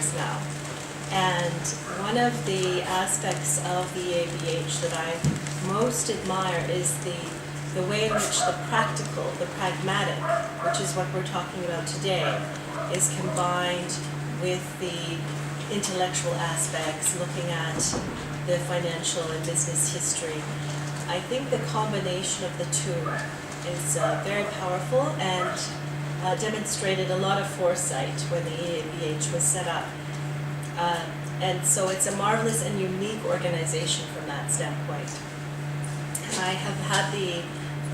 years now. And one of the aspects of the EABH that I most admire is the way in which the practical, the pragmatic, which is what we're talking about today, is combined with the intellectual aspects, looking at the financial and business history. I think the combination of the two is very powerful and demonstrated a lot of foresight when the EABH was set up. And so it's a marvelous and unique organization from that standpoint. And I have had the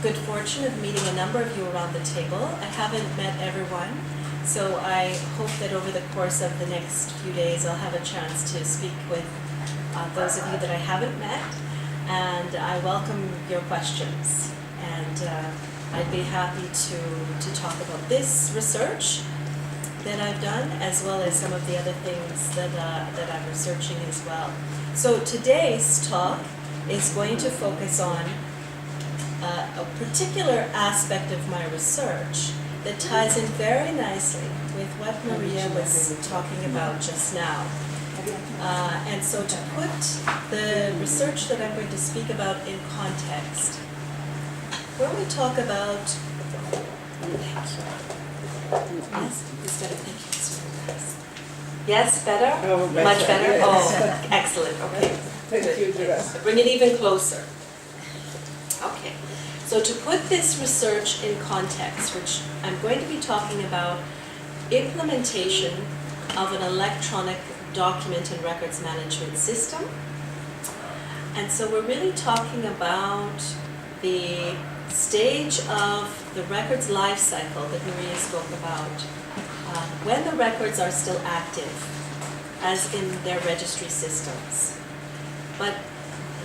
good fortune of meeting a number of you around the table. I haven't met everyone, so I hope that over the course of the next few days I'll have a chance to speak with those of you that I haven't met, and I welcome your questions. And I'd be happy to talk about this research that I've done, as well as some of the other things that I'm researching as well. So today's talk is going to focus on a particular aspect of my research that ties in very nicely with what Maria was talking about just now. And so to put the research that I'm going to speak about in context, when we talk about, yes, instead of thank you, yes, better? Oh, Much better? yes. Oh, excellent, okay. Thank you, Teresa. Bring it even closer. Okay, so to put this research in context, which I'm going to be talking about implementation of an electronic document and records management system. And so we're really talking about the stage of the records life cycle that Maria spoke about, when the records are still active, as in their registry systems. But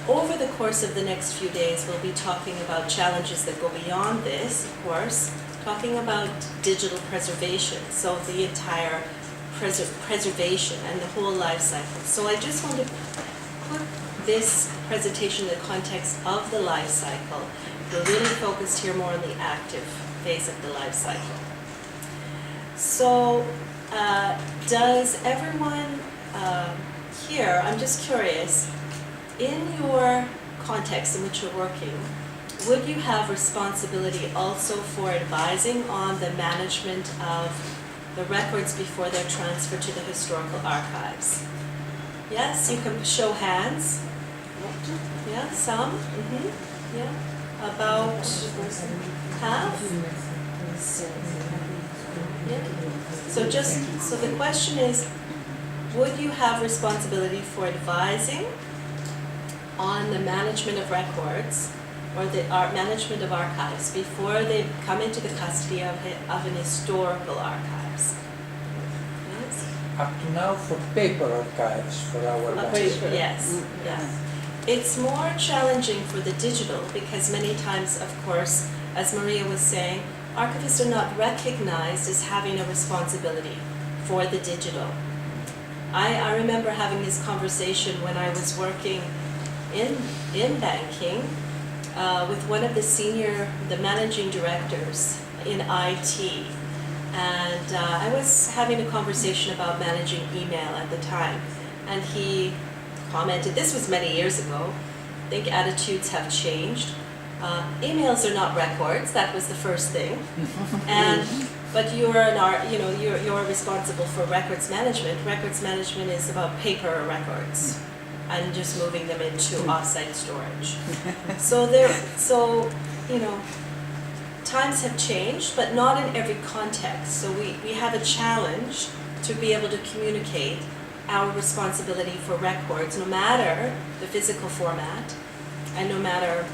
over the course of the next few days, we'll be talking about challenges that go beyond this, of course, talking about digital preservation, so the entire preservation and the whole life cycle. So I just want to put this presentation in the context of the life cycle. We're really focused here more on the active phase of the life cycle. So does everyone here, I'm just curious, in your context in which you're working, would you have responsibility also for advising on the management of the records before they're transferred to the historical archives? Yes, you can show hands. Yeah, some? Mm-hmm. Yeah, about half? Yeah. So the question is, would you have responsibility for advising on the management of records or the management of archives before they come into the custody of an historical archives? Yes? Up to now for paper archives for our Paper, yes, Mm-hmm. yes. It's more challenging for the digital because many times, of course, as Maria was saying, archivists are not recognized as having a responsibility for the digital. I remember having this conversation when I was working in banking with one of the managing directors in IT. And I was having a conversation about managing email at the time. And he commented, this was many years ago, I think attitudes have changed. Emails are not records, that was the first thing. But you're responsible for records management. Records management is about paper records and just moving them into off-site storage. So times have changed, but not in every context. So we have a challenge to be able to communicate our responsibility for records, no matter the physical format and no matter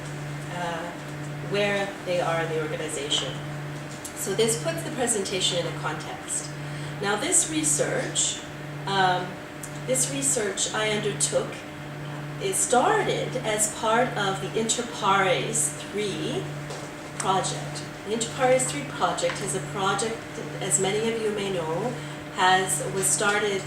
where they are in the organization. So this puts the presentation in a context. Now this research I undertook is started as part of the Inter Pares 3 project. The Inter Pares 3 project is a project, as many of you may know, was started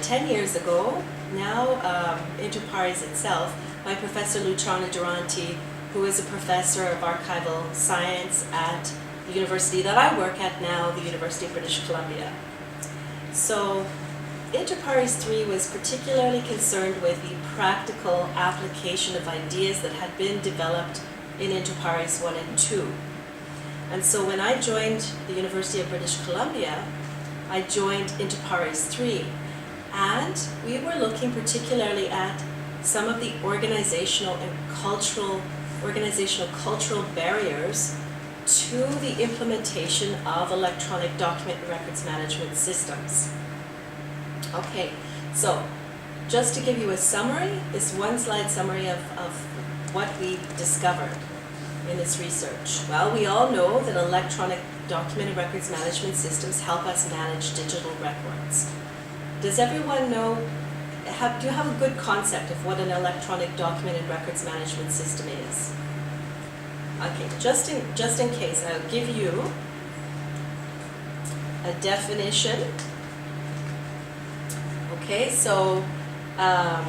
10 years ago, now Inter Pares itself, by Professor Luciano Duranti, who is a professor of archival science at the university that I work at now, the University of British Columbia. So Interpares 3 was particularly concerned with the practical application of ideas that had been developed in Interpares 1 and 2. And so when I joined the University of British Columbia, I joined Interpares 3. And we were looking particularly at some of the organizational cultural barriers to the implementation of electronic document and records management systems. Okay, so just to give you a summary, this one-slide summary of what we discovered in this research. Well, we all know that electronic document and records management systems help us manage digital records. Does everyone know, do you have a good concept of what an electronic document and records management system is? Okay, just in case, I'll give you a definition. Okay, so an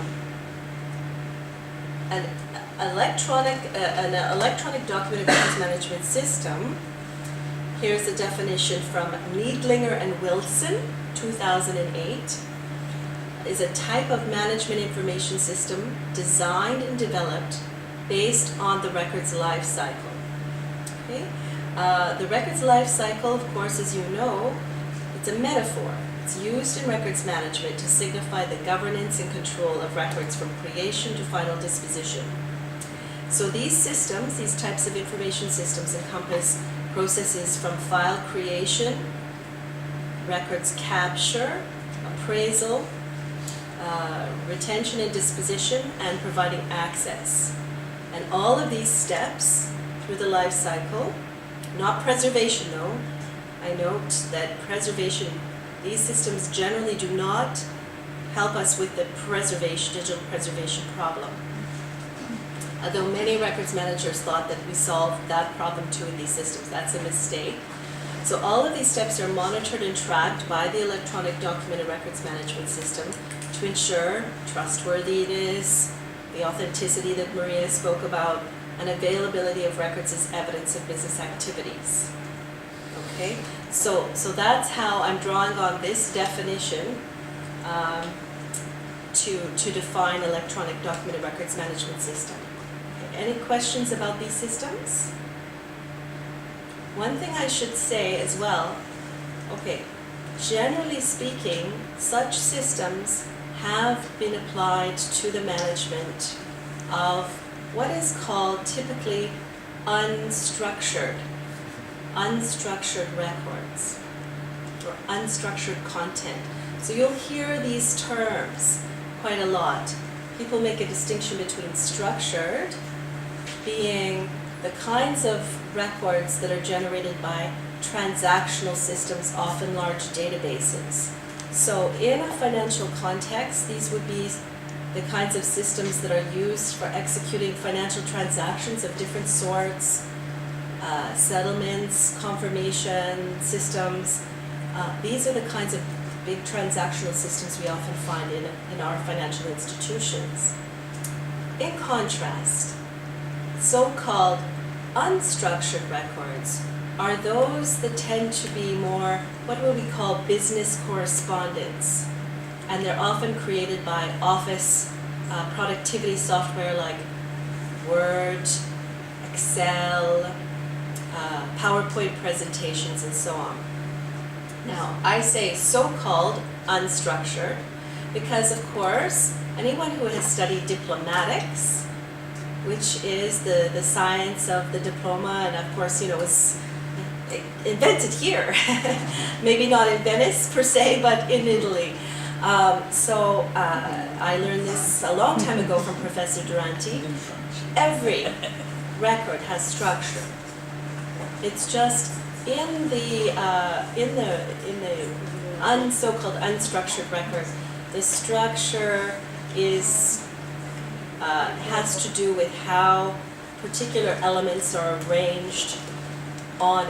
electronic document and records management system, here's the definition from Needlinger and Wilson, 2008, is a type of management information system designed and developed based on the record's life cycle. Okay? The record's life cycle, of course, as you know, it's a metaphor. It's used in records management to signify the governance and control of records from creation to final disposition. So these systems, these types of information systems, encompass processes from file creation, records capture, appraisal, retention and disposition, and providing access. And all of these steps through the life cycle, not preservation though. I note that preservation, these systems generally do not help us with the digital preservation problem. Although many records managers thought that we solved that problem too with these systems, that's a mistake. So all of these steps are monitored and tracked by the electronic document and records management system to ensure trustworthiness, the authenticity that Maria spoke about, and availability of records as evidence of business activities. Okay, so that's how I'm drawing on this definition to define electronic document and records management system. Okay, any questions about these systems? One thing I should say as well, okay, generally speaking, such systems have been applied to the management of what is called typically unstructured records or unstructured content. So you'll hear these terms quite a lot. People make a distinction between structured, being the kinds of records that are generated by transactional systems, often large databases. So in a financial context, these would be the kinds of systems that are used for executing financial transactions of different sorts, settlements, confirmation systems. These are the kinds of big transactional systems we often find in our financial institutions. In contrast, so-called unstructured records are those that tend to be more what would we call business correspondence, and they're often created by office productivity software like Word, Excel, PowerPoint presentations, and so on. Now, I say so-called unstructured because, of course, anyone who has studied diplomatics, which is the science of the diploma, and of course, was invented here, maybe not in Venice per se, but in Italy. I learned this a long time ago from Professor Duranti. Every record has structure. It's just in the so-called unstructured record, the structure has to do with how particular elements are arranged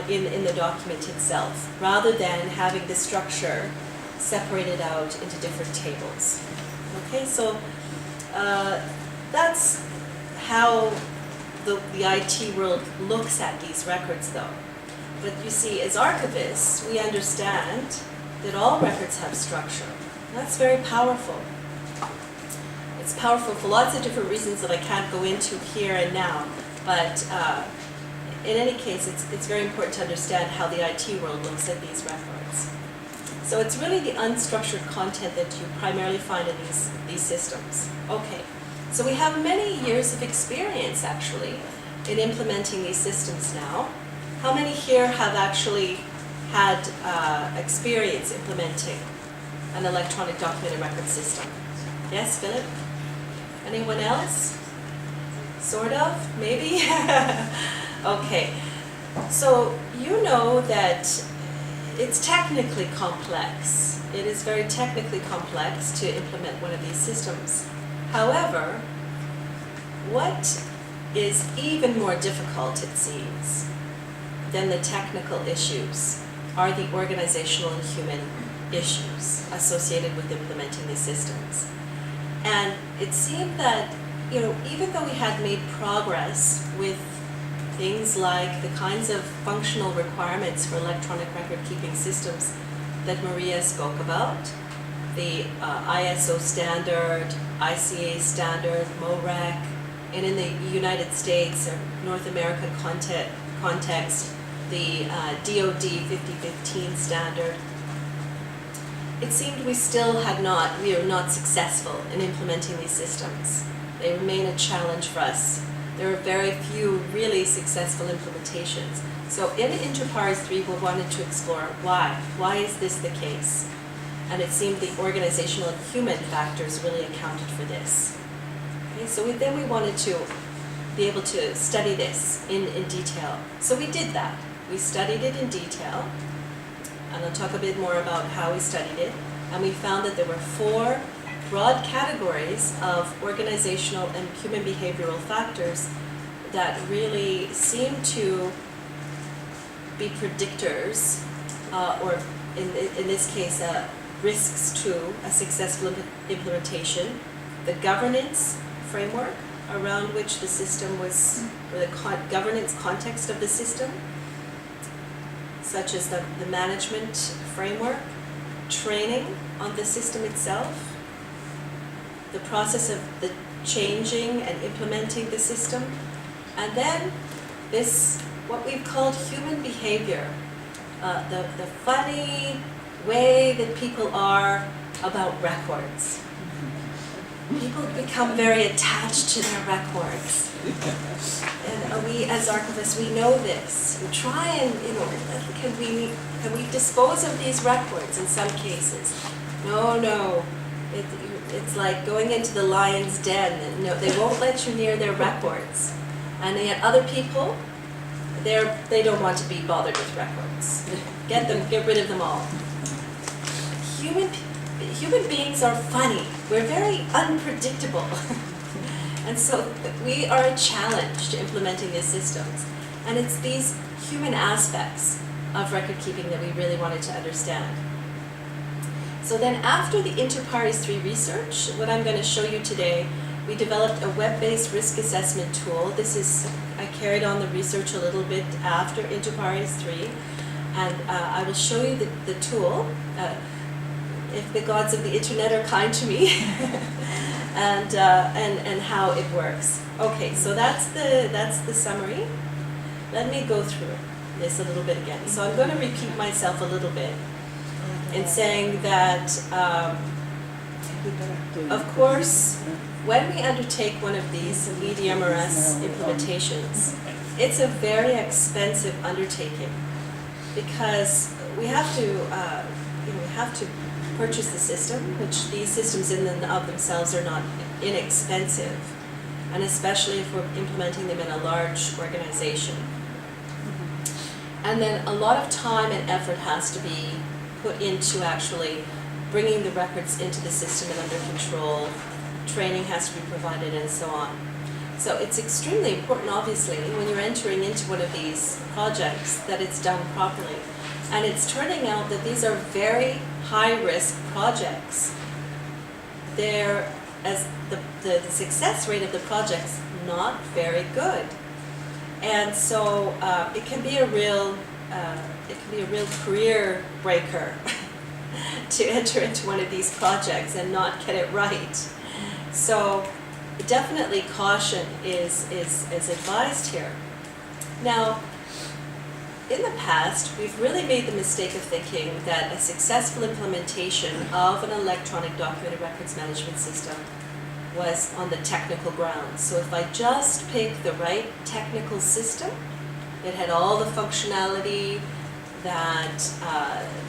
in the document itself, rather than having the structure separated out into different tables. Okay, so that's how the IT world looks at these records, though. But you see, as archivists, we understand that all records have structure. That's very powerful. It's powerful for lots of different reasons that I can't go into here and now, but in any case, it's very important to understand how the IT world looks at these records. So it's really the unstructured content that you primarily find in these systems. Okay, so we have many years of experience actually in implementing these systems now. How many here have actually had experience implementing an electronic document and record system? Yes, Philip? Anyone else? Sort of? Maybe? Okay. So you know that it's technically complex. It is very technically complex to implement one of these systems. However, what is even more difficult, it seems, than the technical issues are the organizational and human issues associated with implementing these systems. And it seemed that, even though we had made progress with things like the kinds of functional requirements for electronic record-keeping systems that Maria spoke about, the ISO standard, ICA standard, MOREC, and in the United States or North American context, the DoD 5015 standard. It seemed we are not successful in implementing these systems. They remain a challenge for us. There are very few really successful implementations. So in Inter Pares 3, we wanted to explore why. Why is this the case? And it seemed the organizational and human factors really accounted for this. Okay, so then we wanted to be able to study this in detail. So we did that. We studied it in detail. And I'll talk a bit more about how we studied it. And we found that there were 4 broad categories of organizational and human behavioral factors that really seem to be predictors, or in this case, risks to a successful implementation. The governance framework around which the system was, or the governance context of the system, such as the management framework, training on the system itself, the process of the changing and implementing the system, and then this, what we've called human behavior, the funny way that people are about records. People become very attached to their records. And we, as archivists, we know this. We try and, can we dispose of these records in some cases? No. It's like going into the lion's den. No, they won't let you near their records. And yet other people, they don't want to be bothered with records. Get rid of them all. Human beings are funny. We're very unpredictable. And so we are a challenge to implementing these systems. And it's these human aspects of record keeping that we really wanted to understand. So then after the Inter Pares 3 research, what I'm going to show you today, we developed a web-based risk assessment tool. I carried on the research a little bit after Inter Pares 3. And I will show you the tool, if the gods of the internet are kind to me, and how it works. Okay, so that's the summary. Let me go through this a little bit again. So I'm going to repeat myself a little bit in saying that, of course, when we undertake one of these EDMRS implementations, it's a very expensive undertaking because we have to purchase the system, which these systems in and of themselves are not inexpensive, and especially if we're implementing them in a large organization. And then a lot of time and effort has to be put into actually bringing the records into the system and under control. Training has to be provided and so on. So it's extremely important, obviously, when you're entering into one of these projects that it's done properly. And it's turning out that these are very high-risk projects. As the success rate of the project's not very good. And so it can be a real career breaker to enter into one of these projects and not get it right. So definitely caution is advised here. Now, in the past, we've really made the mistake of thinking that a successful implementation of an electronic document and records management system was on the technical grounds. So if I just pick the right technical system, it had all the functionality that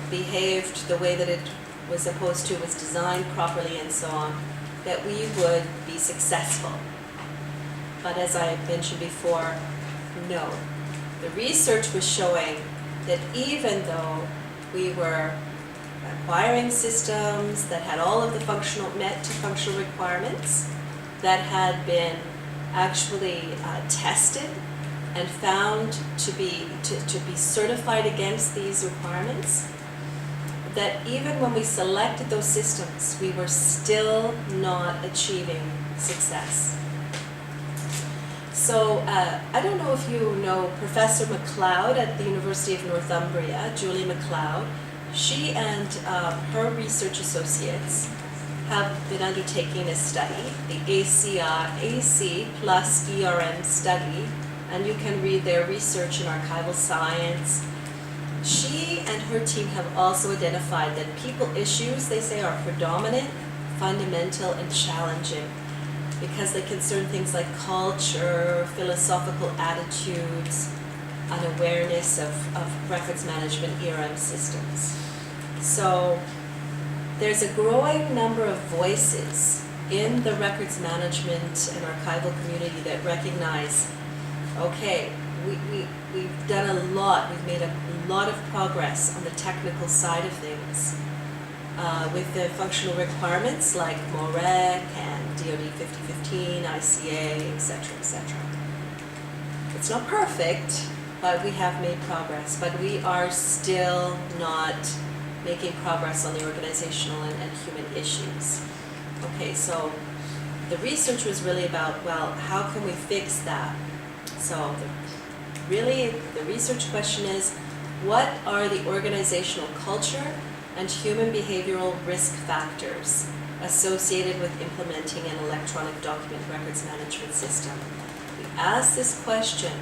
behaved the way that it was supposed to, was designed properly and so on, that we would be successful. But as I mentioned before, no. The research was showing that even though we were acquiring systems that had all of the met to functional requirements, that had been actually tested and found to be certified against these requirements, that even when we selected those systems, we were still not achieving success. So I don't know if you know Professor MacLeod at the University of Northumbria, Julie MacLeod. She and her research associates have been undertaking a study, the AC plus ERM study, and you can read their research in Archival Science. She and her team have also identified that people issues, they say, are predominant, fundamental, and challenging, because they concern things like culture, philosophical attitudes, unawareness of records management ERM systems. So there's a growing number of voices in the records management and archival community that recognize, okay, we've done a lot, we've made a lot of progress on the technical side of things with the functional requirements like MOREC and DoD 5015, ICA, etc., etc. It's not perfect, but we have made progress, but we are still not making progress on the organizational and human issues. Okay, so the research was really about, well, how can we fix that? So the research question is, what are the organizational culture and human behavioral risk factors associated with implementing an electronic document records management system? We ask this question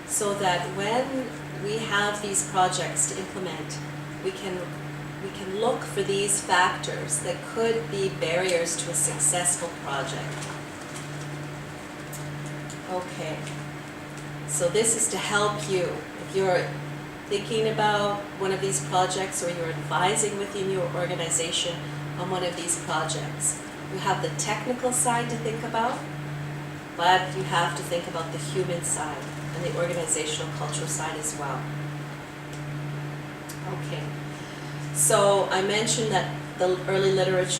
so that when we have these projects to implement, we can look for these factors that could be barriers to a successful project. Okay, so this is to help you. If you're thinking about one of these projects or you're advising within your organization on one of these projects, you have the technical side to think about, but you have to think about the human side and the organizational cultural side as well. Okay, so I mentioned that the early literature